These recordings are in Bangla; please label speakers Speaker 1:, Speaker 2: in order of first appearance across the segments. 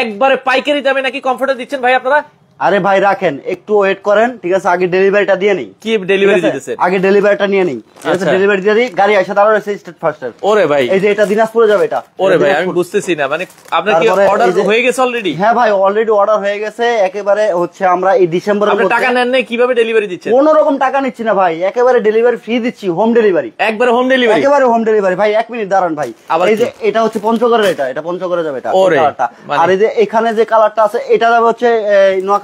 Speaker 1: একবারে পাইকারি দামে নাকি কমফোর্টার দিচ্ছেন ভাই আপনারা?
Speaker 2: আরে ভাই রাখেন, একটু ওয়েট করেন, ঠিক আছে? আগে ডেলিভারিটা দিয়ে নেই।
Speaker 1: কি ডেলিভারি দিতেছেন?
Speaker 2: আগে ডেলিভারিটা নিয়ে নেই, ডেলিভারি দিয়ে দিই। গাড়ি এসে দাঁড়ানো রয়েছে স্টেট ফার্স্টার।
Speaker 1: ওরে ভাই,
Speaker 2: এই যে এটা দিনাজপুরে যাবে। এটা
Speaker 1: ওরে ভাই আমি বুঝতেছি না, মানে আপনার কি অর্ডার হয়ে গেছে অলরেডি?
Speaker 2: হ্যাঁ ভাই, অলরেডি অর্ডার হয়ে গেছে। একেবারে হচ্ছে আমরা এই ডিসেম্বরের মধ্যে।
Speaker 1: আপনি টাকা নেন নাই, কিভাবে ডেলিভারি দিচ্ছেন?
Speaker 2: কোনো রকম টাকা নিচ্ছি না ভাই, একেবারে ডেলিভারি ফ্রি দিচ্ছি, হোম ডেলিভারি।
Speaker 1: একবারে হোম ডেলিভারি?
Speaker 2: একেবারে হোম ডেলিভারি ভাই। 1 মিনিট দাঁড়ান ভাই। এই যে এটা হচ্ছে পঞ্চগড়ের, এটা পঞ্চগড়ে যাবে এটা কালারটা। আর এই যে এখানে যে কালারটা আছে এটা যাবে হচ্ছে নোয়াখালীতে।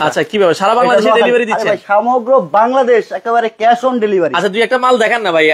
Speaker 1: আচ্ছা, কিভাবে সারা বাংলাদেশে ডেলিভারি দিচ্ছেন?
Speaker 2: ভাই সমগ্র বাংলাদেশ একেবারে ক্যাশ অন ডেলিভারি।
Speaker 1: আচ্ছা, দুই একটা মাল দেখান না ভাই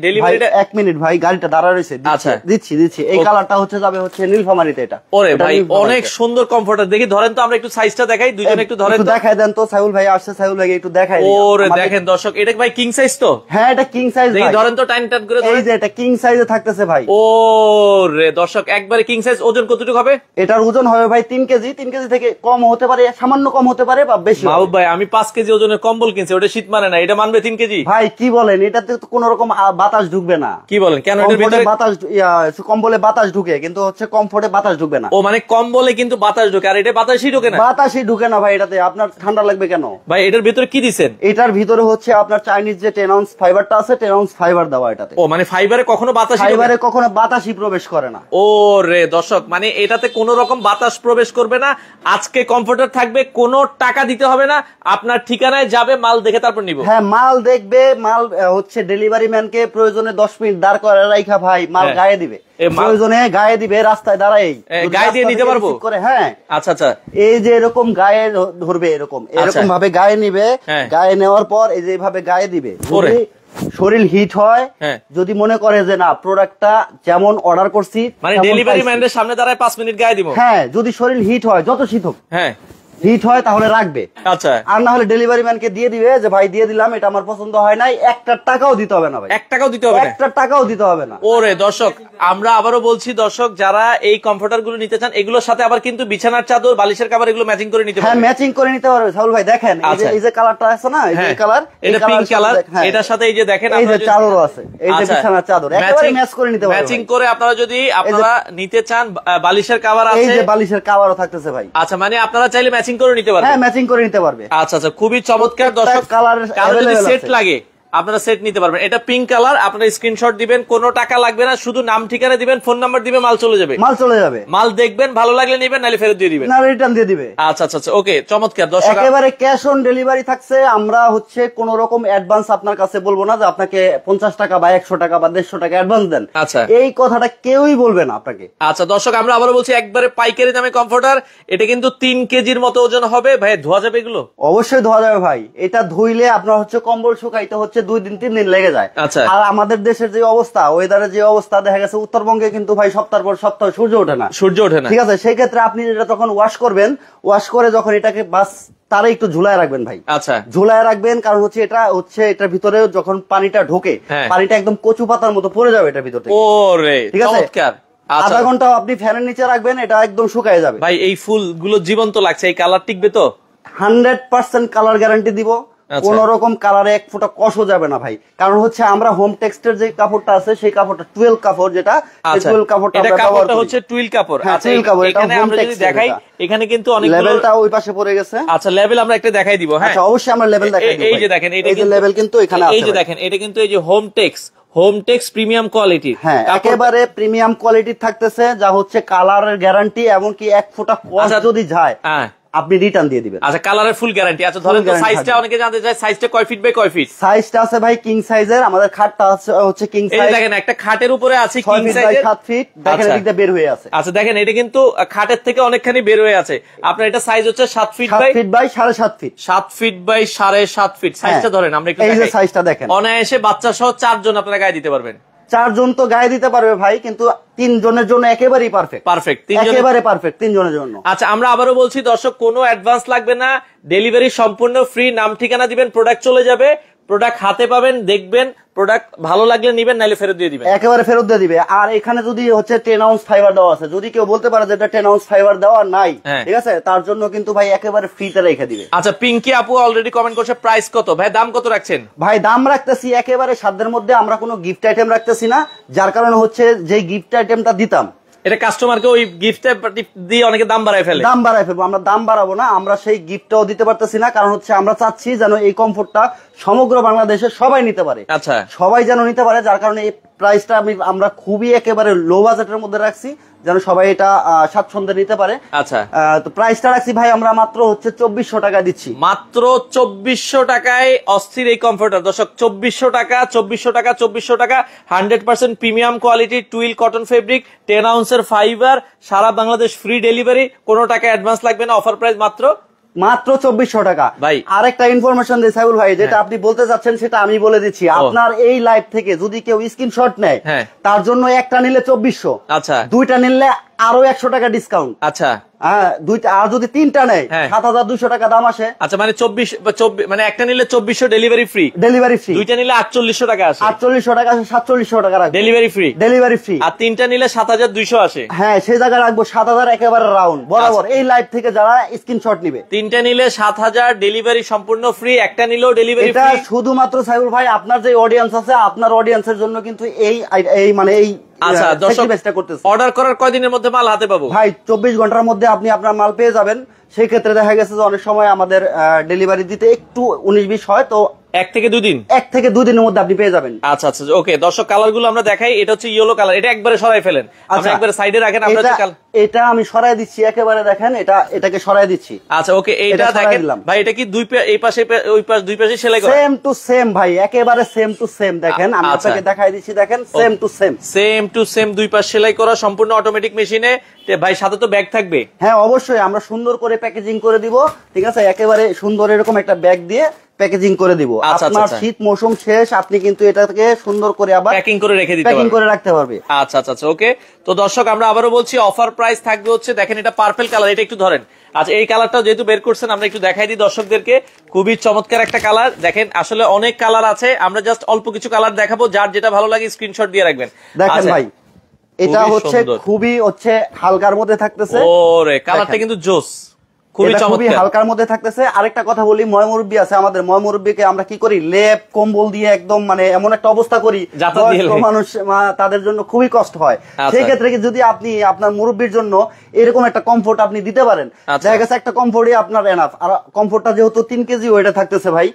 Speaker 1: ডেলিভারিটা।
Speaker 2: 1 মিনিট ভাই, গাড়িটা দাঁড়া রয়েছে।
Speaker 1: আচ্ছা,
Speaker 2: দিচ্ছি। এই কালারটা হচ্ছে যাবে হচ্ছে নীলফামারীতে। এটা
Speaker 1: ওরে ভাই অনেক সুন্দর কমফোর্টার। দেখি ধরেন তো, আমরা একটু সাইজটা দেখাই, দুইজন একটু ধরেন তো।
Speaker 2: দেখাই দেন তো, সাইউল ভাই আসছে, সাইউল ভাই একটু দেখাই।
Speaker 1: ওরে দেখেন দর্শক, এটা ভাই কিং সাইজ তো?
Speaker 2: হ্যাঁ, এটা কিং সাইজ।
Speaker 1: দেখি ধরেন তো, টাইম টাইম করে।
Speaker 2: এই যে এটা কিং সাইজে থাকতেছে ভাই।
Speaker 1: ওরে দর্শক, একবারে কিং সাইজ। ওজন কতটুকু হবে?
Speaker 2: এটার ওজন হবে ভাই 3 কেজি। 3 কেজি থেকে কম হতে পারে, সামান্য কম হতে পারে বা বেশি।
Speaker 1: মাহবুব ভাই, আমি 5 কেজি ওজনের কম্বল কিনছি, ওটা শীত মানে না, এটা মানবে 3 কেজি?
Speaker 2: ভাই কি বলেন, এটাতে তো কোনো রকম বাতাস ঢুকবে না।
Speaker 1: কি বলেন? কেন? এটার ভিতরে
Speaker 2: বাতাস, কম্বলে বাতাস ঢুকে, কিন্তু হচ্ছে কমফোর্টে বাতাস ঢুকবে না।
Speaker 1: ও মানে কম্বলে কিন্তু বাতাস ঢুকে, আর এটা বাতাসই ঢুকে না?
Speaker 2: বাতাসই ঢুকে না ভাই। এটাতে আপনার ঠান্ডা লাগবে কেন
Speaker 1: ভাই? এটার ভিতরে কি দিছেন?
Speaker 2: এটার ভিতরে হচ্ছে আপনার চাইনিজ যে 10 আউন্স ফাইবারটা আছে, 10 আউন্স ফাইবার দেওয়া এটাতে।
Speaker 1: ও মানে ফাইবারে কখনো
Speaker 2: বাতাসই প্রবেশ করে না।
Speaker 1: ও রে দর্শক, মানে এটাতে কোনো রকম বাতাস প্রবেশ করবে না। আজকে কমফোর্টার থাকবে, কোনো টাকা দিতে হবে না, আপনার ঠিকানায় যাবে, মাল দেখে তারপর নিব।
Speaker 2: হ্যাঁ, মাল দেখবে, মাল হচ্ছে ডেলিভারি ম্যানকে প্রয়োজনে 10 মিনিট দাঁড় করে রাখা ভাই, মাল গায়ে দিবে। প্রয়োজনে গায়ে দিবে, রাস্তায় দাঁড়ায়
Speaker 1: গায়ে দিয়ে নিতে পারবো।
Speaker 2: হ্যাঁ,
Speaker 1: আচ্ছা।
Speaker 2: এই যে এরকম গায়ে ধরবে, এরকম ভাবে গায়ে নিবে। গায়ে নেওয়ার পর এই যে এইভাবে গায়ে দিবে। শরীর হিট হয়, যদি মনে করে যে না প্রোডাক্টটা যেমন অর্ডার করছি,
Speaker 1: মানে ডেলিভারি ম্যানের সামনে দাঁড়ায় 5 মিনিট গায়ে দিব।
Speaker 2: হ্যাঁ, যদি শরীর হিট হয়, যত শীত হোক, হিট হয় তাহলে রাখবে।
Speaker 1: আচ্ছা,
Speaker 2: আর না হলে ডেলিভারি ম্যানকে দিয়ে দিবে যে ভাই দিয়ে দিলাম, এটা আমার পছন্দ হয় নাই, 1 টাকাও দিতে হবে না ভাই।
Speaker 1: 1 টাকাও দিতে হবে না?
Speaker 2: 1 টাকাও দিতে হবে না।
Speaker 1: ওরে দর্শক, আমরা আবারও বলছি দর্শক, যারা এই কমফোর্টার গুলো নিতে চান, এগুলোর সাথে আবার কিন্তু বিছানার চাদর, বালিশের কভার এগুলো ম্যাচিং করে নিতে পারবেন।
Speaker 2: হ্যাঁ, ম্যাচিং করে নিতে পারবে সাউল ভাই। দেখেন এই যে কালারটা আছে না, এই যে কালার,
Speaker 1: এটা পিঙ্ক কালার, এটার সাথে এই যে দেখেন
Speaker 2: এই যে চাদরও আছে, এই যে বিছানার চাদর একেবারে ম্যাচ করে নিতে পারবেন।
Speaker 1: ম্যাচিং করে আপনারা যদি নিতে চান, বালিশের কভার আছে,
Speaker 2: এই যে বালিশের কভারও থাকতেছে ভাই।
Speaker 1: আচ্ছা, মানে আপনারা চাইলে ম্যাচিং করে নিতে পারবেন।
Speaker 2: হ্যাঁ, ম্যাচিং করে নিতে পারবে।
Speaker 1: আচ্ছা, খুবই চমৎকার দর্শক। কালার যদি সেট লাগে, আপনারা সেট নিতে পারবেন। এটা পিঙ্ক কালার, আপনারা স্ক্রিনশট দিবেন, কোনো টাকা লাগবে না, শুধু নাম ঠিকানা দিবেন, ফোন নাম্বার দিবেন, মাল চলে যাবে। মাল দেখবেন, ভালো লাগলে নেবেন, নাহলে ফেরত দিয়ে দিবেন,
Speaker 2: না রিটার্ন দিয়ে দিবে।
Speaker 1: আচ্ছা, ওকে, চমৎকার দর্শক।
Speaker 2: একেবারে ক্যাশ অন ডেলিভারি থাকছে। আমরা হচ্ছে কোন রকম অ্যাডভান্স আপনার কাছে বলবো না যে আপনাকে 50 টাকা বা 100 টাকা বা 150 টাকা অ্যাডভান্স দেন।
Speaker 1: আচ্ছা,
Speaker 2: এই কথাটা কেউই বলবে না আপনাকে।
Speaker 1: আচ্ছা দর্শক, আমরা আবারও বলছি, একবারে পাইকারি দামে কমফোর্টার। এটা কিন্তু 3 কেজির মতো ওজন হবে ভাই। ধোয়া যাবে এগুলো? অবশ্যই
Speaker 2: ধোয়া যাবে ভাই। এটা ধুইলে আপনার হচ্ছে কম্বল শুকাইতে হচ্ছে 2 দিন 3 দিন লেগে যায়।
Speaker 1: আচ্ছা,
Speaker 2: আর আমাদের দেশের যে অবস্থা, ওয়েদারের যে অবস্থা, দেখা গেছে উত্তরবঙ্গে কিন্তু ভাই সপ্তাহের পর সপ্তাহ সূর্য ওঠে না। ঠিক আছে, সেই ক্ষেত্রে আপনি যেটা তখন ওয়াশ করবেন, ওয়াশ করে যখন এটাকে বাস তারা একটু ঝুলায় রাখবেন ভাই। আচ্ছা, ঝুলায় রাখবেন, কারণ হচ্ছে এটার ভিতরে যখন পানিটা ঢোকে, পানিটা একদম কচু পাতার মতো পড়ে যাবে এটার ভিতরে। ঠিক আছে, আধা ঘন্টা আপনি ফ্যানের নিচে রাখবেন, এটা একদম শুকায় যাবে। ভাই এই ফুলগুলো জীবন্ত লাগছে, এই কালার টিকবে তো? 100% কালার গ্যারান্টি দিব। কোন রকম কালারে 1 ফোঁটা কষও যাবে না ভাই। কারণ হচ্ছে আমরা হোম টেক্সটের যে কাপড়টা আছে, সেই কাপড়টা 12 কাপড়, যেটা 12 কাপড়টা আমরা ব্যবহার করি। হচ্ছে 12 কাপড়। আচ্ছা, 12 কাপড়। এখানে আমরা যদি দেখাই, এখানে কিন্তু অনেকগুলো লেভেলটা ওই পাশে পড়ে গেছে। আচ্ছা, লেভেল আমরা একটা দেখাই দিব। হ্যাঁ, আচ্ছা, অবশ্যই আমরা লেভেল দেখাই দিব। এই যে দেখেন, এই যে লেভেল কিন্তু এখানে আছে। এই যে দেখেন, এটা কিন্তু এই যে হোম টেক্স প্রিমিয়াম কোয়ালিটি। হ্যাঁ, একেবারে প্রিমিয়াম কোয়ালিটি থাকতেছে, যা হচ্ছে কালারের গ্যারান্টি, এমনকি 1 ফোঁটা কস যদি যায় আপনি রিটার্ন দিয়ে দিবেন। আচ্ছা, কালারের ফুল গ্যারান্টি। আচ্ছা, ধরেন তো সাইজটা অনেকে জানতে চায়, সাইজটা কয় ফিট বাই কয় ফিট? সাইজটা আছে ভাই কিং সাইজের। আমাদের খাটটা হচ্ছে কিং সাইজ। এই দেখেন, একটা খাটের উপরে আছে কিং সাইজের 7 ফিট। দেখেন এদিকটা বের হয়ে আছে। আচ্ছা, দেখেন এটা কিন্তু খাটের থেকে অনেকখানি বের হয়ে আছে। আপনার এটা সাইজ হচ্ছে 7 feet by 7.5 feet. 7 feet by 7.5 feet. সাইজটা ধরেন, আমরা একটু দেখাই। এই যে সাইজটা দেখেন, অনায়াসে বাচ্চা সহ 4 জন আপনারা গায়ে দিতে পারবেন। 4 জন তো গায়ে দিতে পারবে ভাই, কিন্তু 3 জনের জন্য একেবারেই পারফেক্ট। একেবারে পারফেক্ট 3 জনের জন্য। আচ্ছা, আমরা আবারও বলছি দর্শক, কোনো অ্যাডভান্স লাগবে না, ডেলিভারি সম্পূর্ণ ফ্রি। নাম ঠিকানা দিবেন, প্রোডাক্ট চলে যাবে, প্রোডাক্ট হাতে পাবেন, দেখবেন, প্রোডাক্ট ভালো লাগলে নিবেন, নাইলে ফেরত দিয়ে দিবেন। একেবারে ফেরত দিয়ে দিবে। আর এখানে যদি হচ্ছে 10 আউন্স ফাইবার দেওয়া আছে, যদি কেউ বলতে পারে যে এটা 10 আউন্স ফাইবার দেওয়া নাই, ঠিক আছে, তার জন্য কিন্তু ভাই একেবারে ফ্রিতে রেখে দিবে। আচ্ছা, পিঙ্কি আপু অলরেডি কমেন্ট করছে, প্রাইস কত ভাই? দাম কত রাখছেন? ভাই দাম রাখতেছি একেবারে সাধ্যের মধ্যে। আমরা কোনো গিফট আইটেম রাখতেছি না, যার কারণে হচ্ছে যে গিফট আইটেমটা দিতাম
Speaker 1: এটা কাস্টমারকে ওই গিফট দিয়ে অনেকে দাম বাড়ায় ফেলে।
Speaker 2: দাম বাড়ায় ফেলবো আমরা, দাম বাড়াবো না আমরা, সেই গিফটটাও দিতে পারতেছি না। কারণ হচ্ছে আমরা চাচ্ছি যেন এই কমফোর্টটা সমগ্র বাংলাদেশে সবাই নিতে পারে।
Speaker 1: আচ্ছা,
Speaker 2: সবাই যেন নিতে পারে, যার কারণে এই প্রাইসটা আমরা খুবই একেবারে লো বাজেটের মধ্যে রাখছি, যেন সবাই এটা স্বাচ্ছন্দ্যে নিতে পারে।
Speaker 1: আচ্ছা,
Speaker 2: তো প্রাইসটা রাখছি ভাই আমরা মাত্র হচ্ছে 2400 টাকা দিচ্ছি।
Speaker 1: মাত্র 2400 টাকায় অস্থির এই কমফোর্টার দর্শক। 2400 টাকা, 2400 টাকা, 2400 টাকা। 100% premium quality twill cotton fabric, 10 আউন্সের ফাইবার, সারা বাংলাদেশ ফ্রি ডেলিভারি, কোনো টাকা অ্যাডভান্স লাগবে না। অফার প্রাইস মাত্র
Speaker 2: 2400 টাকা।
Speaker 1: ভাই
Speaker 2: আরেকটা ইনফরমেশন দিই সাইবুল ভাই, যেটা আপনি বলতে চাচ্ছেন সেটা আমি বলে দিচ্ছি। আপনার এই লাইভ থেকে যদি কেউ স্ক্রিনশট নেয়, তার জন্য একটা নিলে 2400,
Speaker 1: আচ্ছা,
Speaker 2: দুইটা নিলে আরো 100 টাকা ডিসকাউন্ট।
Speaker 1: আচ্ছা,
Speaker 2: হ্যাঁ, দুইটা আর যদি তিনটা নেয় 7200 টাকা দাম আসে।
Speaker 1: আচ্ছা, মানে 24 মানে একটা নিলে 2400 ডেলিভারি ফ্রি,
Speaker 2: ডেলিভারি ফ্রি।
Speaker 1: দুইটা নিলে 4800 টাকা আসে,
Speaker 2: 4800 টাকা আসে, 4700 টাকা রাখবো
Speaker 1: ডেলিভারি ফ্রি,
Speaker 2: ডেলিভারি ফ্রি।
Speaker 1: আর তিনটা নিলে 7200 আসে।
Speaker 2: হ্যাঁ, সেই জায়গায় রাখবো 7000 একেবারে রাউন্ড বরাবর এই লাইভ থেকে যারা স্ক্রিনশট নিবে।
Speaker 1: তিনটা নিলে 7000 ডেলিভারি সম্পূর্ণ ফ্রি, একটা নিলেও ডেলিভারি ফ্রি।
Speaker 2: এটা শুধুমাত্র সাইবুল ভাই আপনার যে অডিয়েন্স আছে, আপনার অডিয়েন্সের জন্য কিন্তু এই মানে এই
Speaker 1: আচ্ছা দর্শক অর্ডার করার কয়দিনের মধ্যে মাল হাতে পাবো
Speaker 2: ভাই? 24 ঘন্টার মধ্যে আপনি আপনার মাল পেয়ে যাবেন। সেই ক্ষেত্রে দেখা গেছে যে অনেক সময় আমাদের ডেলিভারি দিতে একটু 19-20 হয়, তো
Speaker 1: 1 থেকে 2 দিন,
Speaker 2: 1 থেকে 2 দিনের মধ্যে আপনি পেয়ে যাবেন।
Speaker 1: আচ্ছা আচ্ছা, ওকে দর্শক কালার গুলো আমরা দেখাই। এটা হচ্ছে ইয়েলো কালার, এটা একবারে সরাই ফেলেন, আপনি একবারে সাইডে রাখেন। আমরা
Speaker 2: এটা আমি সরাই দিচ্ছি একেবারে, দেখেন এটাকে সরাই দিচ্ছি।
Speaker 1: আচ্ছা, ওকে, এইটা দেখেন ভাই, এটা কি এই পাশে ওই পাশে দুই পাশে সেলাই করা?
Speaker 2: সেম টু সেম ভাই, একেবারে সেম টু সেম। দেখেন আমি আপনাকে দেখাই দিচ্ছি, দেখেন same to same,
Speaker 1: same to same, দুই পাশ সেলাই করা, সম্পূর্ণ অটোমেটিক মেশিনে। ভাই সাথে তো ব্যাগ থাকবে?
Speaker 2: হ্যাঁ অবশ্যই, আমরা সুন্দর করে প্যাকেজিং করে দিব, ঠিক আছে? একেবারে সুন্দর এরকম একটা ব্যাগ দিয়ে প্যাকেজিং করে দিব। আপনার শীত মৌসুম শেষ, আপনি কিন্তু এটাকে সুন্দর করে আবার
Speaker 1: প্যাকিং করে রেখে দিতে পারবেন,
Speaker 2: প্যাকিং করে রাখতে পারবে।
Speaker 1: আচ্ছা আচ্ছা, ওকে। তো দর্শক আমরা আবারও বলছি, অফার প্রাইস থাকবে হচ্ছে, দেখেন এটা পার্পল কালার, এটা একটু ধরেন। আচ্ছা, এই কালারটাও যেহেতু বের করছেন, আমরা একটু দেখাই দিই দর্শকদেরকে। খুবই চমৎকার একটা কালার, দেখেন আসলে অনেক কালার আছে, আমরা জাস্ট অল্প কিছু কালার দেখাবো, যার যেটা ভালো লাগে স্ক্রিনশট দিয়ে রাখবেন।
Speaker 2: দেখেন ভাই, এটা হচ্ছে খুবই হালকার মধ্যে থাকতেছে।
Speaker 1: ওরে কালারটা কিন্তু জোস, খুবই
Speaker 2: হালকার মধ্যে থাকতেছে। আরেকটা কথা বলি, ময় মুরব্বী আছে আমাদের, ময় মুরব্বীকে আমরা কি করি, লেপ কম্বল দিয়ে একদম মানে এমন একটা অবস্থা করি, মানুষ তাদের জন্য খুবই কষ্ট হয়। সেই ক্ষেত্রে যদি আপনি আপনার মুরব্বীর জন্য এরকম একটা কমফোর্ট আপনি দিতে পারেন, দেখা গেছে একটা কমফোর্টই আপনার এনাফ। আর কমফোর্টটা যেহেতু 3 কেজি ওয়েটে থাকতেছে ভাই,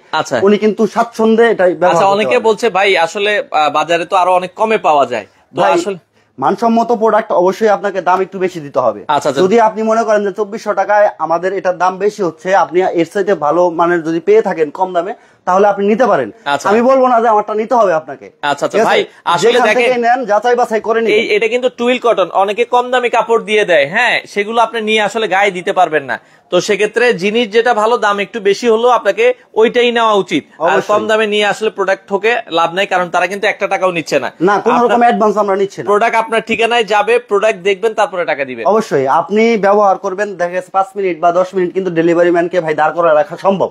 Speaker 2: উনি কিন্তু স্বাচ্ছন্দ্যে এটাই ব্যবহার করতে পারেন।
Speaker 1: অনেকে বলছে ভাই আসলে বাজারে তো আরো অনেক কমে পাওয়া যায়, তো আসলে
Speaker 2: মানসম্মত প্রোডাক্ট অবশ্যই আপনাকে দাম একটু বেশি দিতে হবে। যদি আপনি মনে করেন যে 2400 টাকায় আমাদের এটার দাম বেশি হচ্ছে, আপনি এর চাইতে ভালো মানের যদি পেয়ে থাকেন কম দামে, তাহলে আপনি নিতে পারেন। আমি বলবো না যে আমারটা নিতে হবে আপনাকে।
Speaker 1: আচ্ছা আচ্ছা ভাই, আসলে দেখেন
Speaker 2: নেন, যাচাই বাছাই করে নিন।
Speaker 1: এটা কিন্তু টুইল কটন, অনেকে কম দামি কাপড় দিয়ে দেয়, হ্যাঁ, সেগুলো আপনি নিয়ে আসলে গায়ে দিতে পারবেন না। তো সেক্ষেত্রে জিনিস যেটা ভালো, দাম একটু বেশি হলো আপনাকে ওইটাই নেওয়া উচিত। আর কম দামে নিয়ে আসলে প্রোডাক্ট ঠকে লাভ নাই, কারণ তারা কিন্তু 1 টাকাও নিচ্ছে না,
Speaker 2: কোনো রকম অ্যাডভান্স আমরা নিচ্ছি না।
Speaker 1: প্রোডাক্ট আপনার ঠিকানায় যাবে, প্রোডাক্ট দেখবেন, তারপরে টাকা দিবেন।
Speaker 2: অবশ্যই আপনি ব্যবহার করবেন, দেখা গেছে 5 মিনিট বা 10 মিনিট কিন্তু ডেলিভারি ম্যানকে ভাই দাঁড় করে রাখা সম্ভব।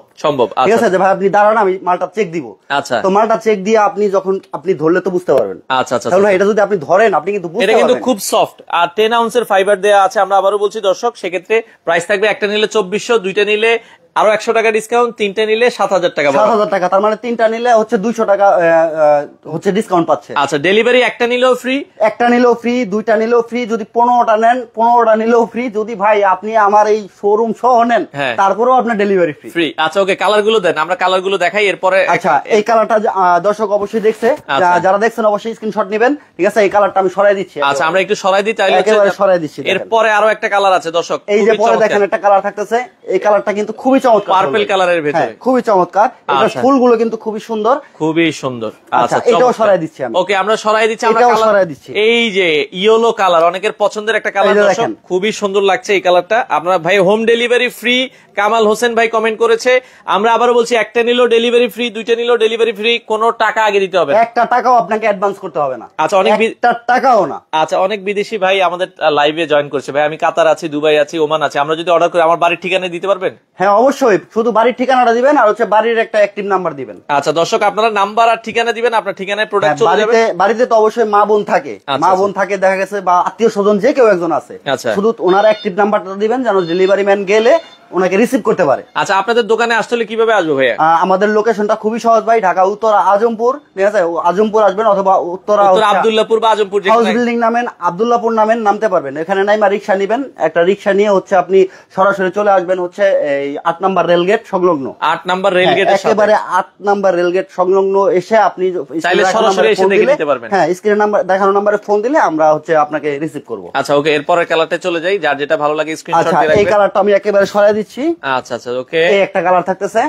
Speaker 2: ঠিক আছে, যে ভাই আপনি দাঁড়ান, আমি মালটা চেক দিব।
Speaker 1: আচ্ছা,
Speaker 2: তো মালটা চেক দিয়ে আপনি যখন আপনি ধরলে তো বুঝতে পারবেন।
Speaker 1: আচ্ছা আচ্ছা,
Speaker 2: তাহলে এটা যদি আপনি ধরেন, আপনি কিন্তু বুঝতে পারবেন।
Speaker 1: এটা কিন্তু খুব সফট, আর 10 আউন্সের ফাইবার দেওয়া আছে। আমরা আবারও বলছি দর্শক, সেক্ষেত্রে প্রাইস থাকবে, একটা নিলে 2400, দুইটা নিলে আরো 100 টাকা ডিসকাউন্ট, তিনটা নিলে 7000 টাকা।
Speaker 2: 7000 টাকা, তার মানে তিনটা নিলে 200 টাকা ডিসকাউন্ট পাচ্ছে।
Speaker 1: আচ্ছা, ডেলিভারি একটা নিলেও ফ্রি,
Speaker 2: দুইটা নিলেও ফ্রি, যদি 15টা নেন 15টা নিলেও ফ্রি, যদি ভাই আপনি আমার এই শোরুম সহ নেন তারপরেও আপনার ডেলিভারি ফ্রি।
Speaker 1: আচ্ছা, ওকে, কালার গুলো দেন, আমরা কালার গুলো দেখাই এরপরে।
Speaker 2: আচ্ছা, এই কালারটা দর্শক অবশ্যই দেখছে, যারা দেখছেন অবশ্যই স্ক্রিনশট নেবেন, ঠিক আছে? এই কালারটা আমি সরাই দিচ্ছি।
Speaker 1: আচ্ছা, আমরা একটু সরাই দিই, তাহলে
Speaker 2: একেবারে সরাই দিচ্ছি।
Speaker 1: এরপরে আরো একটা কালার আছে দর্শক,
Speaker 2: এই যে পরে দেখেন একটা কালার থাকতেছে, এই কালারটা কিন্তু খুবই চমৎকার,
Speaker 1: পার্পল কালারের ভিতরে,
Speaker 2: খুবই চমৎকার। এটা ফুলগুলো কিন্তু খুবই সুন্দর,
Speaker 1: খুবই সুন্দর।
Speaker 2: আচ্ছা, এটাও সরাই দিচ্ছি আমি।
Speaker 1: ওকে, আমরা সরাই দিচ্ছি, আমরা
Speaker 2: কালার সরাই দিচ্ছি।
Speaker 1: এই যে ইয়েলো কালার, অনেকের পছন্দের একটা কালার দর্শক, খুবই সুন্দর লাগছে এই কালারটা। আপনারা ভাই home delivery free, Kamal Hossain ভাই কমেন্ট করেছে। আমরা আবারও বলছি, একটা নিলেও ডেলিভারি ফ্রি, দুইটা নিলেও ডেলিভারি ফ্রি, কোনো টাকা আগে দিতে হবে না,
Speaker 2: 1 টাকাও আপনাকে অ্যাডভান্স করতে হবে না।
Speaker 1: আচ্ছা, অনেক
Speaker 2: 1 টাকাও না।
Speaker 1: আচ্ছা, অনেক বিদেশি ভাই আমাদের লাইভে জয়েন করছে। ভাই আমি কাতার আছি, দুবাই আছি, ওমান আছে, আমরা যদি অর্ডার করি আমার বাড়ির ঠিকানা দিতে পারবেন?
Speaker 2: হ্যাঁ অবশ্যই, শুধু বাড়ির ঠিকানাটা দিবেন, আর বাড়ির একটা অ্যাক্টিভ নাম্বার দিবেন।
Speaker 1: আচ্ছা দর্শক, আপনারা নাম্বার আর ঠিকানা দিবেন, আপনার ঠিকানায় প্রোডাক্ট চলে যাবে।
Speaker 2: বাড়িতে তো অবশ্যই মা বোন থাকে, দেখা গেছে, বা আত্মীয় স্বজন যে কেউ একজন আছে, শুধু ওনার অ্যাক্টিভ নাম্বারটা দিবেন, যেন ডেলিভারি ম্যান গেলে ওনাকে রিসিভ করতে পারে।
Speaker 1: আচ্ছা, আপনাদের দোকানে আসলে কিভাবে আসবে ভাইয়া?
Speaker 2: আমাদের লোকেশনটা খুবই সহজ ভাই, ঢাকা উত্তরা আজমপুর, ঠিক আছে, আজমপুর আসবেন অথবা উত্তরা
Speaker 1: আব্দুল্লাহপুর বা আজমপুর
Speaker 2: হাউস বিল্ডিং নামেন, আব্দুল্লাহপুর নামেন, নামতে পারবেন। এখানে নাইমা রিক্সা নিবেন, একটা রিক্সা নিয়ে হচ্ছে আপনি সরাসরি চলে আসবেন হচ্ছে এই 8 নম্বর রেলগেট সংলগ্ন।
Speaker 1: 8 নম্বর রেলগেট,
Speaker 2: একেবারে 8 নম্বর রেলগেট সংলগ্ন এসে আপনি
Speaker 1: চাইলে সরাসরি এসে দেখে নিতে পারবেন।
Speaker 2: হ্যাঁ, স্ক্রিনে নাম্বার দেখানো নম্বরে ফোন দিলে আমরা হচ্ছে আপনাকে রিসিভ করব।
Speaker 1: আচ্ছা ওকে, এরপরের কালারটা চলে যাই, যার যেটা ভালো লাগে স্ক্রিনশট দিয়ে রাখবেন।
Speaker 2: এই কালারটা আমি একেবারে সরাই দিচ্ছি।
Speaker 1: আচ্ছা আচ্ছা ওকে,
Speaker 2: এই একটা কালার থাকতেছে।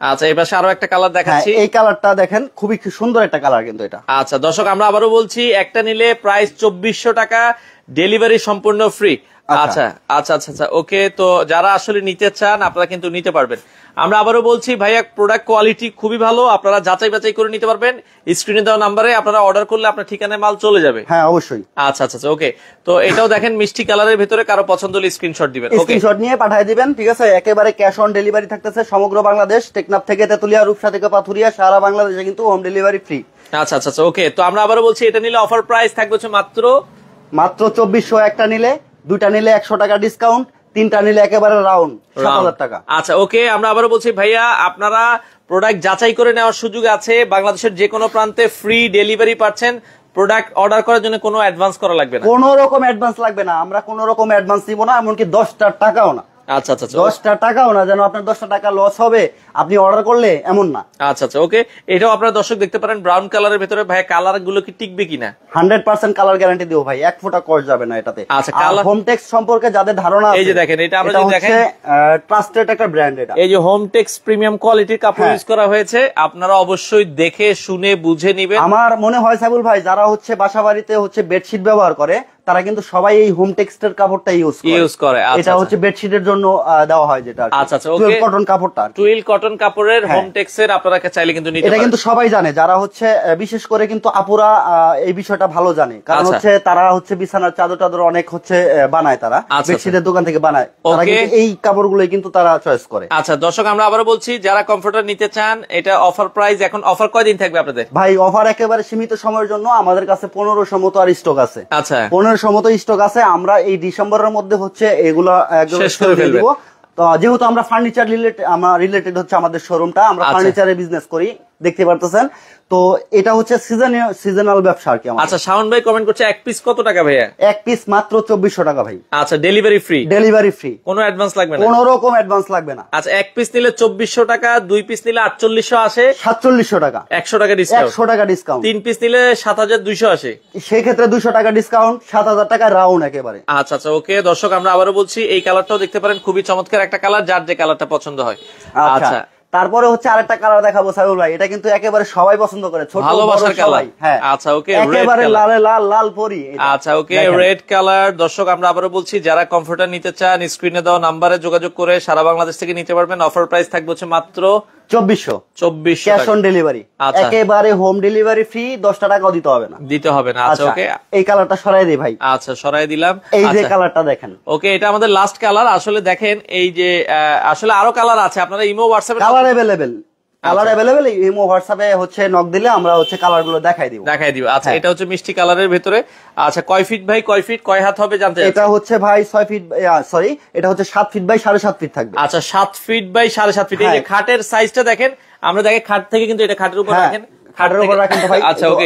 Speaker 1: আচ্ছা, এই পাশে আরো একটা কালার দেখাচ্ছি।
Speaker 2: এই কালারটা দেখেন, খুবই সুন্দর একটা কালার কিন্তু এটা।
Speaker 1: আচ্ছা দর্শক, আমরা আবারও বলছি, একটা নিলে প্রাইস 2400 টাকা, ডেলিভারি সম্পূর্ণ ফ্রি। আচ্ছা আচ্ছা আচ্ছা আচ্ছা ওকে, তো যারা আসলে নিতে চান আপনারা কিন্তু নিতে পারবেন। আমরা আবারও বলছি ভাইয়া, প্রোডাক্ট কোয়ালিটি খুবই ভালো, আপনারা যাচাই বাছাই করে নিতে পারবেন। স্ক্রিনে দেওয়া নাম্বারে আপনারা অর্ডার করলে আপনার ঠিকানায় মাল চলে যাবে।
Speaker 2: হ্যাঁ অবশ্যই।
Speaker 1: আচ্ছা আচ্ছা ওকে, তো এটাও দেখেন মিষ্টি কালারের ভিতরে, কারো পছন্দ হলে স্ক্রিনশট দিবেন। ওকে,
Speaker 2: স্ক্রিনশট নিয়ে পাঠিয়ে দিবেন, ঠিক আছে। একেবারে ক্যাশ অন ডেলিভারি থাকতেছে সমগ্র বাংলাদেশ, টেকনাফ থেকে তেতুলিয়া, রূপসা থেকে পাথুরিয়া, সারা বাংলাদেশে কিন্তু হোম ডেলিভারি ফ্রি।
Speaker 1: আচ্ছা আচ্ছা আচ্ছা ওকে, তো আমরা আবারও বলছি, এটা নিলে অফার প্রাইস থাকবে হচ্ছে মাত্র
Speaker 2: 2400। একটা নিলে, দুইটা নিলে 100 টাকা ডিসকাউন্ট, তিনটা নিলে একেবারে রাউন্ড 7000 টাকা।
Speaker 1: আচ্ছা ওকে, আমরা আবারও বলছি ভাইয়া, আপনারা প্রোডাক্ট যাচাই করে নেওয়ার সুযোগ আছে, বাংলাদেশের যে কোনো প্রান্তে ফ্রি ডেলিভারি পাচ্ছেন। প্রোডাক্ট অর্ডার করার জন্য কোনো অ্যাডভান্স করা লাগবে না,
Speaker 2: কোনো রকম অ্যাডভান্স লাগবে না, আমরা কোনো রকম অ্যাডভান্স নিব না, এমনকি 10টা টাকাও না।
Speaker 1: আচ্ছা আচ্ছা
Speaker 2: 10টা টাকাও না, যেন আপনার 10টা টাকা লস হবে আপনি অর্ডার করলে, এমন না।
Speaker 1: আচ্ছা আচ্ছা ওকে, এটাও আপনারা দর্শক দেখতে পারেন ব্রাউন কালারের ভিতরে। ভাই কালার গুলো কি টিকবে কিনা?
Speaker 2: 100% কালার গ্যারান্টি দেব ভাই, এক ফোঁটা কস যাবে না এটাতে।
Speaker 1: আচ্ছা, কালার
Speaker 2: হোমটেক্স সম্পর্কে যাদের ধারণা আছে,
Speaker 1: এই যে দেখেন, এটা আমরা যদি দেখেন
Speaker 2: ট্রাস্টেড একটা ব্র্যান্ড এটা।
Speaker 1: এই যে হোমটেক্স প্রিমিয়াম কোয়ালিটির কাপড় ইউজ করা হয়েছে, আপনারা অবশ্যই দেখে শুনে বুঝে নেবেন।
Speaker 2: আমার মনে হয় সাইবুল ভাই, যারা হচ্ছে বাসাবাড়িতে হচ্ছে বেডশিট ব্যবহার করে, তারা কিন্তু সবাই এই হোমটেক্সের কাপড়টা ইউজ করে। এটা হচ্ছে বেডশিটের জন্য দেওয়া হয়, যেটা
Speaker 1: আচ্ছা আচ্ছা ওকে,
Speaker 2: কটন কাপড়টা,
Speaker 1: টুইল কটন কাপড়ের হোমটেক্স এর আপনারা চাইলে কিন্তু নিতে পারেন।
Speaker 2: এটা কিন্তু সবাই জানে, যারা হচ্ছে বিশেষ করে কিন্তু আপুরা এই বিষয়টা ভালো জানে, কারণ হচ্ছে তারা হচ্ছে বিছানার চাদর টাদর অনেক হচ্ছে বানায়, তারা বেডশিটের দোকান থেকে বানায়, তারা কিন্তু এই কাপড়গুলোই কিন্তু তারা চয়েস করে।
Speaker 1: আচ্ছা দর্শক, আমরা আবারও বলছি, যারা কমফোর্টার নিতে চান, এটা অফার প্রাইস। এখন অফার কয়দিন থাকবে আপনাদের?
Speaker 2: ভাই অফার একেবারে সীমিত সময়ের জন্য, আমাদের কাছে 1500 মতো আর স্টক আছে।
Speaker 1: আচ্ছা
Speaker 2: 1500 মতো স্টক আছে, আমরা এই ডিসেম্বরের মধ্যে হচ্ছে এগুলো একদম শেষ করে দিব। তো যেহেতু আমরা ফার্নিচার রিলেটেড হচ্ছে আমাদের শোরুমটা, আমরা ফার্নিচারের বিজনেস করি, দেখতে পারতেছেন, তো এটা হচ্ছে সিজনাল ব্যবসা আর কি।
Speaker 1: আচ্ছা, শাওন ভাই কমেন্ট করছে, এক পিস কত টাকা ভাইয়া?
Speaker 2: এক পিস মাত্র 2400 টাকা ভাই।
Speaker 1: আচ্ছা, ডেলিভারি ফ্রি?
Speaker 2: ডেলিভারি ফ্রি,
Speaker 1: কোনো অ্যাডভান্স লাগবে না?
Speaker 2: কোনো রকম অ্যাডভান্স লাগবে না।
Speaker 1: আচ্ছা, এক পিস নিলে 2400 টাকা, দুই পিস নিলে 4800 আসে,
Speaker 2: 4700 টাকা,
Speaker 1: 100 টাকা ডিসকাউন্ট,
Speaker 2: 100 টাকা ডিসকাউন্ট,
Speaker 1: তিন পিস নিলে 7200 আসে,
Speaker 2: সেই ক্ষেত্রে 200 টাকা ডিসকাউন্ট, 7000 টাকা রাউন্ড একেবারে।
Speaker 1: আচ্ছা আচ্ছা ওকে দর্শক, আমরা আবারও বলছি, এই কালারটাও দেখতে পারেন, খুবই চমৎকার একটা কালার, যার যে কালারটা পছন্দ হয়। আচ্ছা,
Speaker 2: তারপরে হচ্ছে আরেকটা কালার দেখাবো সাইবুল ভাই, এটা কিন্তু একেবারে সবাই পছন্দ করে, ছোট
Speaker 1: ভালোবাসার কালার।
Speaker 2: হ্যাঁ
Speaker 1: আচ্ছা ওকে,
Speaker 2: একেবারে লাল লাল লাল পরি।
Speaker 1: আচ্ছা ওকে, রেড কালার। দর্শক, আমরা আবারও বলছি, যারা কমফোর্টার নিতে চান, স্ক্রিনে দেওয়া নাম্বারে যোগাযোগ করে সারা বাংলাদেশ থেকে নিতে পারবেন। অফার প্রাইস থাকবে হচ্ছে মাত্র 2400
Speaker 2: ক্যাশ অন ডেলিভারি, একেবারে হোম ডেলিভারি ফ্রি, 10টা টাকাও দিতে হবে না। আচ্ছা ওকে,
Speaker 1: এই
Speaker 2: কালারটা সরাই দিই ভাই।
Speaker 1: আচ্ছা, সরাই দিলাম।
Speaker 2: এই যে কালারটা দেখেন,
Speaker 1: ওকে, এটা আমাদের লাস্ট কালার। আসলে দেখেন, এই যে আসলে আরো কালার আছে, আপনারা ইমো হোয়াটসঅ্যাপে
Speaker 2: কালার অ্যাভেলেবেল, ইমো হোয়াটসঅ্যাপে হচ্ছে নক দিলে আমরা হচ্ছে কালার গুলো দেখাই দিব।
Speaker 1: আচ্ছা, এটা হচ্ছে মিষ্টি কালারের ভিতরে। আচ্ছা, কয় ফিট ভাই, কয় ফিট, কয় হাত হবে জানতে?
Speaker 2: এটা হচ্ছে ভাই 6 ফিট, সরি, এটা হচ্ছে 7 ফিট বাই 7.5 ফিট থাকবে।
Speaker 1: আচ্ছা, 7 ফিট বাই 7.5 ফিট। এই যে খাটের সাইজটা দেখেন, আমরা দেখে খাট থেকে কিন্তু এটা খাটের উপর রাখেন, খাটের উপর রাখেন তো ভাই। আচ্ছা ওকে,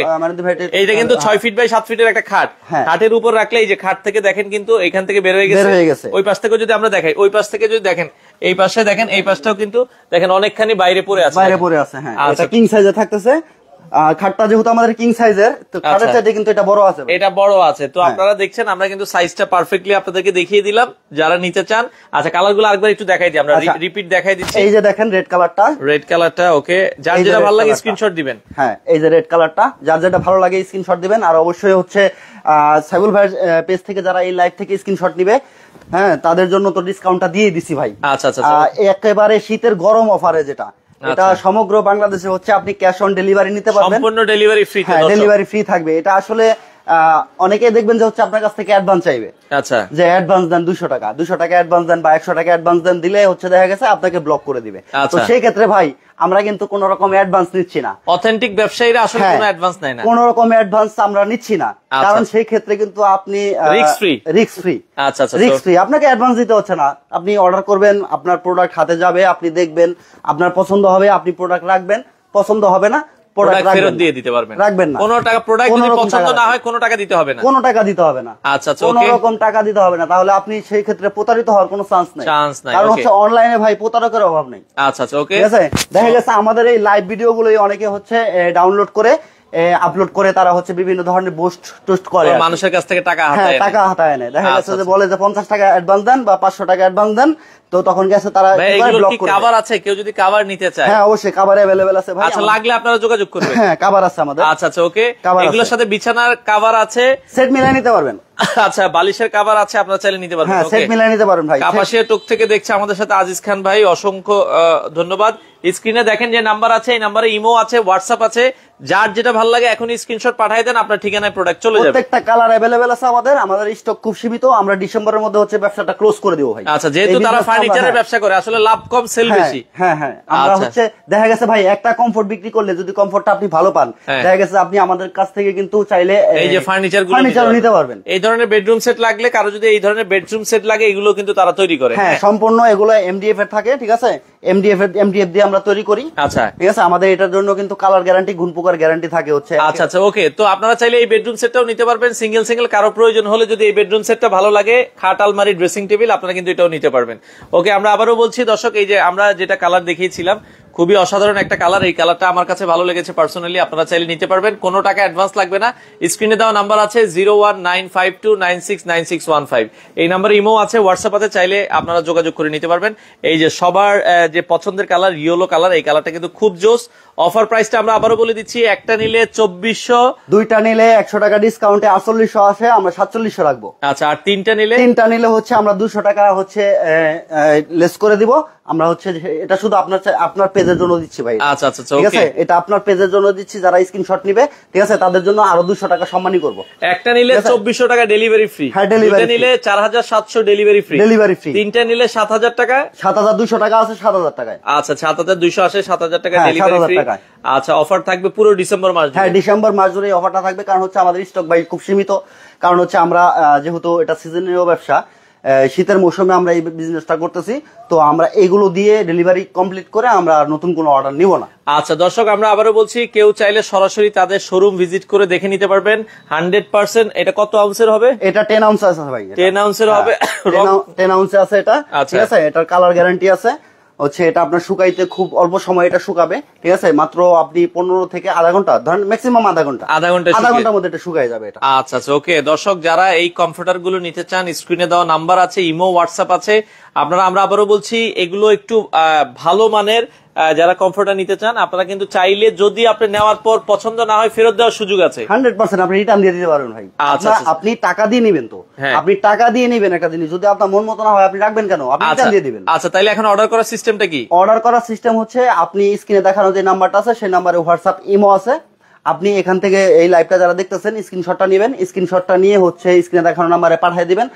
Speaker 1: এইটা কিন্তু 6 ফিট বাই 7 ফিটের একটা খাট, খাটের উপর রাখলে এই যে খাট থেকে দেখেন কিন্তু এখান থেকে বের হয়ে গেছে। ওই পাশ থেকে যদি আমরা দেখাই, ওই পাশ থেকে যদি দেখেন, এই পাশে দেখেন, এই পাশটাও কিন্তু দেখেন অনেকখানি বাইরে পড়ে আছে।
Speaker 2: হ্যাঁ, এটা কিং সাইজে থাকতেছে। খাটটা যেহেতু আমাদের কিং সাইজের, তো খাটের চাইতে কিন্তু এটা বড় আছে,
Speaker 1: এটা বড় আছে। তো আপনারা দেখছেন, আমরা কিন্তু সাইজটা পারফেক্টলি আপনাদেরকে দেখিয়ে দিলাম, যারা নিতে চান। আচ্ছা, কালারগুলো আরেকবার একটু দেখাই দিই, আমরা রিপিট দেখাই দিচ্ছি।
Speaker 2: এই যে দেখেন রেড কালারটা,
Speaker 1: ওকে, যার যেটা ভালো লাগে স্ক্রিনশট দিবেন।
Speaker 2: হ্যাঁ, এই যে রেড কালারটা, যার যেটা ভালো লাগে স্ক্রিনশট দিবেন। আর অবশ্যই হচ্ছে সাইবুল ভাই পেজ থেকে যারা এই লাইভ থেকে স্ক্রিনশট নিবে, হ্যাঁ, তাদের জন্য তো ডিসকাউন্টটা দিয়ে দিছি ভাই।
Speaker 1: আচ্ছা আচ্ছা,
Speaker 2: একেবারে শীতের গরম অফারে, যেটা এটা সমগ্র বাংলাদেশে হচ্ছে আপনি ক্যাশ অন ডেলিভারি নিতে পারবেন,
Speaker 1: সম্পূর্ণ ডেলিভারি ফ্রি,
Speaker 2: ডেলিভারি ফ্রি থাকবে। এটা আসলে অনেকে দেখবেন যে হচ্ছে আপনার কাছ থেকে অ্যাডভান্স চাইবে,
Speaker 1: আচ্ছা,
Speaker 2: যে অ্যাডভান্স দেন 200 টাকা, 200 টাকা অ্যাডভান্স দেন বা 100 টাকা অ্যাডভান্স দেন, দিলে হচ্ছে দেখা গেছে আপনাকে ব্লক করে দিবে। তো সেই ক্ষেত্রে ভাই আমরা কিন্তু কোন রকম অ্যাডভান্স নিচ্ছি না।
Speaker 1: অথেন্টিক ব্যবসায়ীরা আসলে কোনো অ্যাডভান্স নেয় না,
Speaker 2: কোন রকম অ্যাডভান্স আমরা নিচ্ছি না, কারণ সেই ক্ষেত্রে কিন্তু আপনি রিস্ক ফ্রি।
Speaker 1: আচ্ছা আচ্ছা,
Speaker 2: রিস্ক ফ্রি, আপনাকে অ্যাডভান্স দিতে হচ্ছে না। আপনি অর্ডার করবেন, আপনার প্রোডাক্ট হাতে যাবে, আপনি দেখবেন, আপনার পছন্দ হবে, আপনি প্রোডাক্ট রাখবেন, পছন্দ হবে না
Speaker 1: প্রোডাক্ট ফেরত দিয়ে দিতে পারবেন,
Speaker 2: রাখবেন না।
Speaker 1: কোনো টাকা প্রোডাক্ট যদি পছন্দ না হয় কোনো টাকা দিতে হবে না,
Speaker 2: কোনো টাকা দিতে হবে না।
Speaker 1: আচ্ছা আচ্ছা,
Speaker 2: কোনো রকম টাকা দিতে হবে না, তাহলে আপনি সেই ক্ষেত্রে প্রতারিত হওয়ার কোনো চান্স নাই, কারণ হচ্ছে অনলাইনে ভাই প্রতারকের অভাব নেই।
Speaker 1: আচ্ছা আচ্ছা, ওকে,
Speaker 2: ঠিক আছে। দেখা গেছে আমাদের এই লাইভ ভিডিও গুলোই অনেকে হচ্ছে ডাউনলোড করে আপলোড করে তারা হচ্ছে বিভিন্ন ধরনের টোস্ট করে,
Speaker 1: মানুষের কাছ থেকে টাকা
Speaker 2: হাতায় নেয়। দেখা গেছে যে বলে যে 50 টাকা অ্যাডভান্স দেন বা 500 টাকা অ্যাডভান্স দেন, তো তখন গেছে তারা ব্লক করে।
Speaker 1: কভার আছে, কেউ যদি কভার নিতে চায়?
Speaker 2: হ্যাঁ অবশ্যই কভার अवेलेबल আছে ভাই।
Speaker 1: আচ্ছা, লাগলে আপনারা যোগাযোগ করবেন।
Speaker 2: হ্যাঁ কভার আছে আমাদের।
Speaker 1: আচ্ছা আচ্ছা, ওকে, এগুলোর সাথে বিছানার কভার আছে,
Speaker 2: সেট মিলাই নিতে পারবেন।
Speaker 1: আচ্ছা, বালিশের কভার আছে, আপনারা চাইলে নিতে পারবেন।
Speaker 2: হ্যাঁ সেট মিলাই নিতে পারবেন ভাই।
Speaker 1: কাপাসিয়া টক থেকে দেখছে আমাদের সাথে আজিজ খান ভাই, অসংখ্য ধন্যবাদ। স্ক্রিনে দেখেন যে নাম্বার আছে, এই নাম্বারে ইমো আছে, হোয়াটসঅ্যাপ আছে, যার যেটা ভালো লাগে এখন স্ক্রিনশট পাঠিয়ে দেন, আপনার ঠিকানায় প্রোডাক্ট চলে যাবে।
Speaker 2: প্রত্যেকটা কালার अवेलेबल আছে আমাদের স্টক খুব সীমিত। আমরা ডিসেম্বরের মধ্যে হচ্ছে ব্যবসাটা ক্লোজ করে দিব ভাই।
Speaker 1: আচ্ছা, যেহেতু তারা ফার্নিচারের ব্যবসা করে, আসলে লাভ কম সেল বেশি।
Speaker 2: হ্যাঁ হ্যাঁ, আমরা হচ্ছে দেখা গেছে ভাই একটা কমফোর্ট বিক্রি করলে যদি কমফোর্টটা আপনি ভালো পান, দেখা গেছে আপনি আমাদের কাছ থেকে কিন্তু চাইলে এই যে ফার্নিচার নিতে পারবেন।
Speaker 1: এই ধরনের বেডরুম সেট লাগলে, কারো যদি এই ধরনের বেডরুম সেট লাগে, এগুলো কিন্তু তারা তৈরি করে।
Speaker 2: হ্যাঁ সম্পূর্ণ এগুলো এমডিএফ এর থাকে, ঠিক আছে, এমডিএফ দিয়ে আমরা তৈরি করি।
Speaker 1: আচ্ছা
Speaker 2: ঠিক আছে, আমাদের এটার জন্য কিন্তু কালার গ্যারান্টি, গুণ পোকার গ্যারান্টি থাকে হচ্ছে।
Speaker 1: আচ্ছা আচ্ছা, ওকে, তো আপনারা চাইলে এই বেডরুম সেটটাও নিতে পারবেন। সিঙ্গেল কারো প্রয়োজন হলে যদি এই বেডরুম সেটটা ভালো লাগে, খাট, আলমারি, ড্রেসিং টেবিল, আপনারা কিন্তু এটাও নিতে পারবেন। ওকে, আমরা আবারও বলছি দর্শক, এই যে আমরা যেটা কালার দেখিয়েছিলাম, খুবই অসাধারণ একটা কালার, এই কালারটা আমার কাছে ভালো লেগেছে পার্সোনালি। আপনারা চাইলে নিতে পারবেন, কোনো টাকা অ্যাডভান্স লাগবে না। স্ক্রিনে দেওয়া নাম্বার আছে 0195296165, এই নাম্বারে ইমো আছে, হোয়াটসঅ্যাপ আছে, চাইলে আপনারা যোগাযোগ করে নিতে পারবেন। এই যে সবার যে পছন্দের কালার ইয়েলো কালার, এই কালারটা কিন্তু খুব জোস। অফার প্রাইসটা আমরা আবারও বলে দিচ্ছি, একটা নিলে 2400,
Speaker 2: দুইটা নিলে 100 টাকা ডিসকাউন্টে 4800 আসে, আমরা 4700 রাখবো।
Speaker 1: আচ্ছা, আর তিনটা নিলে
Speaker 2: হচ্ছে আমরা 200 টাকা হচ্ছে লেস করে দিব। আমরা হচ্ছে এটা শুধু আপনার পেজের জন্য দিচ্ছি ভাই।
Speaker 1: আচ্ছা আচ্ছা,
Speaker 2: ঠিক আছে, এটা আপনার পেজের জন্য দিচ্ছি, যারা স্ক্রিনশট নিবে, ঠিক আছে, তাদের জন্য আরো 200 টাকা সম্মানী করব।
Speaker 1: একটা নিলে 2400 টাকা ডেলিভারি ফ্রি,
Speaker 2: হ্যাঁ ডেলিভারি
Speaker 1: নিলে 4700 ডেলিভারি ফ্রি, তিনটা নিলে 7000 টাকা,
Speaker 2: 7200 টাকা আছে 7000 টাকায়।
Speaker 1: আচ্ছা, 7200 আসে, 7000 টাকা ডেলিভারি ফ্রি। আচ্ছা, অফার থাকবে পুরো ডিসেম্বর মাস।
Speaker 2: হ্যাঁ ডিসেম্বর মাস জুড়ে অফারটা থাকবে, কারণ হচ্ছে আমাদের স্টক ভাই খুব সীমিত। কারণ হচ্ছে আমরা যেহেতু এটা সিজনীয় ব্যবসা, শীতের মৌসুমে আমরা এই বিজনেসটা করতেছি, তো আমরা এগুলো দিয়ে ডেলিভারি কমপ্লিট করে আমরা নতুন কোনো অর্ডার নিব না।
Speaker 1: আচ্ছা দর্শক, আমরা আবারও বলছি, কেউ চাইলে সরাসরি তাদের শোরুম ভিজিট করে দেখে নিতে পারবেন 100%। এটা কত আউন্সের হবে?
Speaker 2: এটা 10 আউন্স আছে ভাই,
Speaker 1: 10 আউন্সের হবে,
Speaker 2: 10 আউন্সে আছে এটা। ঠিক আছে, এটার কালার গ্যারান্টি আছে হচ্ছে, এটা আপনার শুকাইতে খুব অল্প সময় এটা শুকাবে। ঠিক আছে, মাত্র আপনি 15 থেকে আধা ঘন্টা, ধরেন ম্যাক্সিমাম আধা ঘন্টার মধ্যে এটা শুকায় যাবে এটা।
Speaker 1: আচ্ছা আচ্ছা, ওকে দর্শক, যারা এই কমফোর্টার গুলো নিতে চান, স্ক্রিনে দেওয়া নাম্বার আছে, ইমো, হোয়াটসঅ্যাপ আছে, আপনারা, আমরা আবারও বলছি, এগুলো একটু ভালো মানের। যারা কমফোর্টার নিতে চান, আপনারা কিন্তু চাইলে, যদি আপনি নেওয়ার পর পছন্দ না হয়, ফেরত দেওয়ার সুযোগ আছে।
Speaker 2: 100% আপনি রিটার্ন দিয়ে দিতে পারবেন ভাই। আপনি টাকা দিয়ে নিবেন, তো আপনি টাকা দিয়ে নিবেন একটা জিনিস, যদি আপনার মন মতো না হয় আপনি রাখবেন কেন, আপনি রিটার্ন দিয়ে দিবেন।
Speaker 1: আচ্ছা, তাইলে এখন অর্ডার করার সিস্টেমটা কি?
Speaker 2: অর্ডার করার সিস্টেম হচ্ছে, আপনি স্ক্রিনে দেখানো যে নাম্বারটা আছে, সেই নাম্বারে হোয়াটসঅ্যাপ, ইমো আছে। আপনি এখান থেকে এই লাইভটা যারা দেখতেছেন, স্ক্রিনশটটা নেবেন, স্ক্রিনশটটা নিয়ে হচ্ছে স্ক্রিনে দেখানো নাম্বারে পাঠিয়ে দিবেন।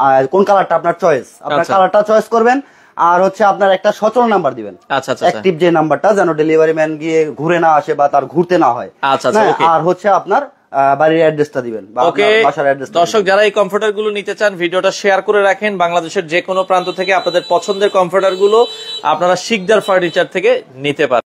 Speaker 2: আর কোন কালারটা আপনার চয়েস, আপনার কালারটা চয়েস করবেন। আর হচ্ছে আপনার একটা সচল নাম্বার দিবেন, অ্যাক্টিভ যে নাম্বারটা, যেন ডেলিভারি ম্যান গিয়ে ঘুরে না আসে বা তার ঘুরতে না হয়। আর হচ্ছে আপনার বাড়ির অ্যাড্রেসটা দিবেন, বাসার অ্যাড্রেস।
Speaker 1: দর্শক, যারা এই কমফোর্টার গুলো নিতে চান, ভিডিওটা শেয়ার করে রাখেন। বাংলাদেশের যে কোনো প্রান্ত থেকে আপনাদের পছন্দের কমফোর্টার গুলো আপনারা শিকদার ফার্নিচার থেকে নিতে পারেন।